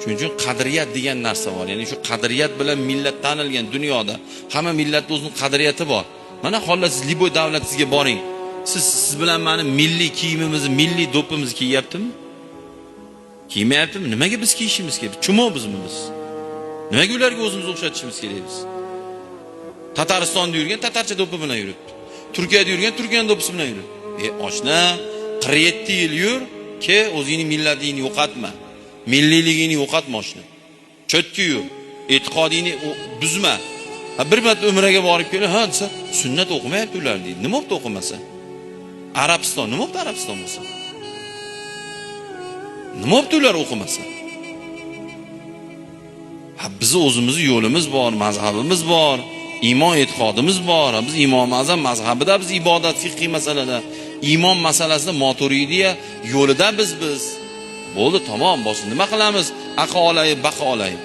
Shuning uchun qadriyat degan narsa bor. Ya'ni shu qadriyat bilan millat tanilgan dunyoda. Hamma millatning o'zining qadriyati bor. Mana xollasiz liboy davlatingizga boring. Siz bilan meni milliy kiyimimizni, milliy do'ppimizni kiyyaptimi? Kiymayaptimi? Nimaga biz kiyishimiz kerak? Chumo bizmi biz? Nimaga ularga o'zimizni o'xshatishimiz kerak biz? Tataristonda yurgan tatarcha do'ppi bilan yuribdi. Turkiyada yurgan turkiyan do'ppisi bilan yuribdi. Oshna 47 yil yur, ke o'zingning millatligingni yo'qotma. Milliyligingni yo'qotma oshna. Cho'tki yur. E'tiqodingni buzma. Bir marta umraga borib kelib, ha desa, sunnat o'qimayapti ular deydi. Nima bo'pti o'qimasa? Arabiston, nima bo'pti Arabiston bo'lsa? Nima bo'pti ular o'qimasa? Bizni o'zimizning yo'limiz bor, mazhabimiz bor, iymon e'tiqodimiz bor. Biz Imom Azam mazhabida, biz ibodat, fiqhiy masalada, iymon masalasida Maturidiya yo'lida biz. Bo'ldi, tamom, bo'lsin. Nima qilamiz? Aqa olayib, baqa olayib.